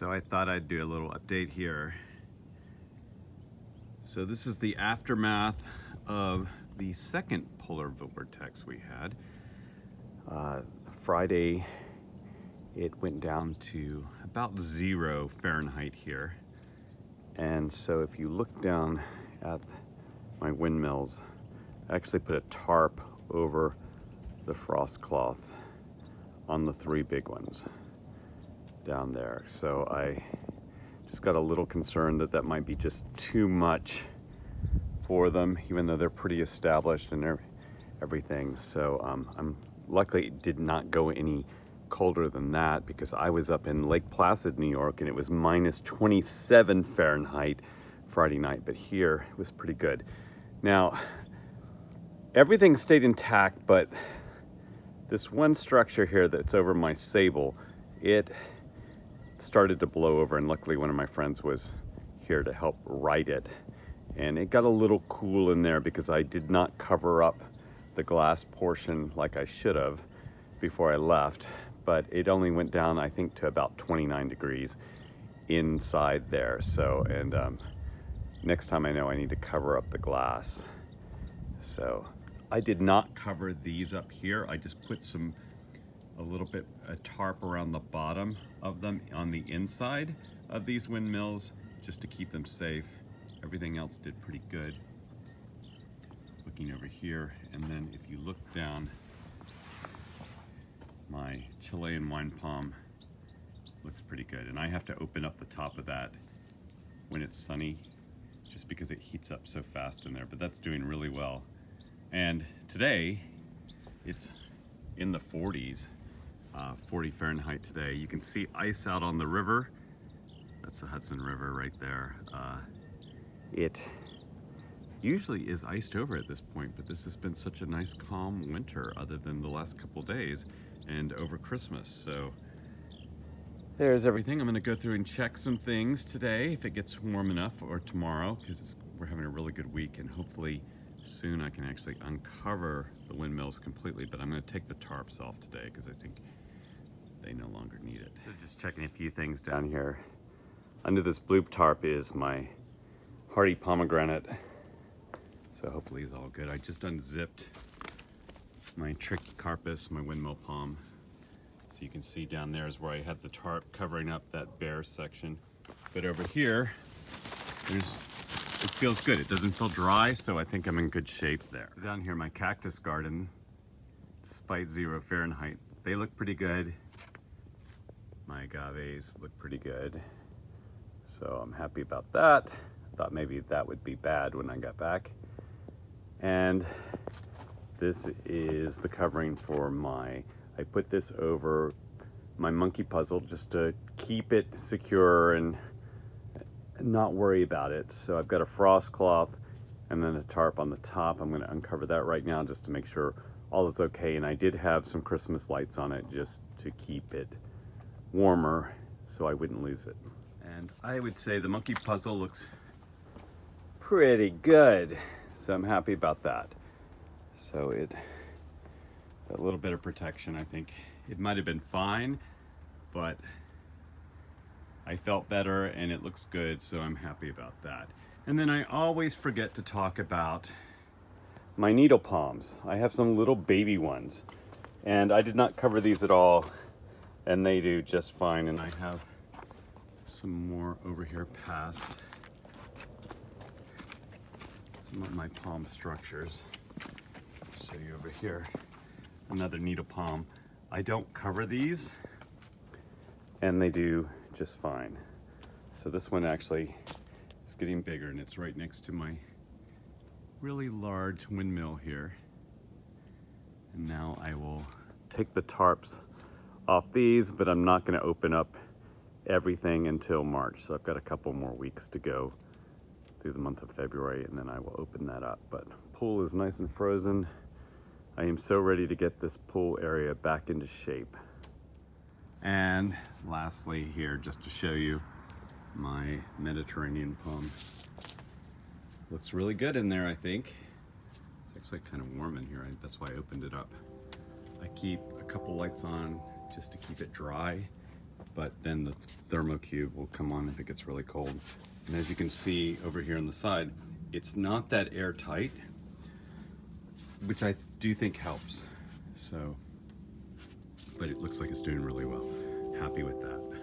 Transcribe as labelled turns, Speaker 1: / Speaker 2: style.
Speaker 1: so I thought I'd do a little update here. So this is the aftermath of the second polar vortex we had. Friday, it went down to about 0 Fahrenheit here. And so if you look down at my windmills, I actually put a tarp over the frost cloth on the 3 big ones down there. So I just got a little concerned that that might be just too much for them, even though they're pretty established and everything. So I'm luckily it did not go any colder than that, because I was up in Lake Placid, New York, and it was minus 27 Fahrenheit Friday night, but here it was pretty good. Now, everything stayed intact, but this one structure here that's over my Sable, it started to blow over, and luckily one of my friends was here to help right it. And it got a little cool in there because I did not cover up the glass portion like I should have before I left, but it only went down, I think, to about 29 degrees inside there. So, and next time I know I need to cover up the glass. So I did not cover these up here. I just put a little bit of tarp around the bottom of them on the inside of these windmills just to keep them safe. Everything else did pretty good. Looking over here, and then if you look down, my Chilean wine palm looks pretty good. And I have to open up the top of that when it's sunny, just because it heats up so fast in there, but that's doing really well. And today, it's in the 40s, 40 Fahrenheit today. You can see ice out on the river. That's the Hudson River right there. It usually is iced over at this point, but this has been such a nice calm winter other than the last couple days and over Christmas. So there's everything. I'm gonna go through and check some things today if it gets warm enough, or tomorrow, because we're having a really good week, and hopefully soon I can actually uncover the windmills completely. But I'm gonna take the tarps off today because I think they no longer need it. So just checking a few things down here. Under this blue tarp is my hardy pomegranate. So hopefully it's all good. I just unzipped my tricky carpus, my windmill palm. So you can see down there is where I had the tarp covering up that bare section. But over here, it feels good. It doesn't feel dry, so I think I'm in good shape there. So down here, my cactus garden, despite 0 Fahrenheit, they look pretty good. My agaves look pretty good. So I'm happy about that. I thought maybe that would be bad when I got back. And this is the covering for I put this over my monkey puzzle just to keep it secure and not worry about it. So I've got a frost cloth and then a tarp on the top. I'm going to uncover that right now just to make sure all is okay. And I did have some Christmas lights on it just to keep it warmer so I wouldn't lose it. And I would say the monkey puzzle looks pretty good, so I'm happy about that. So a little bit of protection, I think it might have been fine, but I felt better and it looks good, so I'm happy about that. And then I always forget to talk about my needle palms. I have some little baby ones, and I did not cover these at all, and they do just fine. And I have some more over here past some of my palm structures. I'll show you over here, another needle palm. I don't cover these, and they do just fine. So this one actually is getting bigger, and it's right next to my really large windmill here. And now I will take the tarps off these, but I'm not going to open up everything until March. So I've got a couple more weeks to go through the month of February, and then I will open that up. But pool is nice and frozen. I am so ready to get this pool area back into shape. And lastly here, just to show you my Mediterranean palm. Looks really good in there, I think. It's actually kind of warm in here. That's why I opened it up. I keep a couple lights on just to keep it dry, but then the thermocube will come on if it gets really cold. And as you can see over here on the side, it's not that airtight, which I do think helps. So, but it looks like it's doing really well. Happy with that.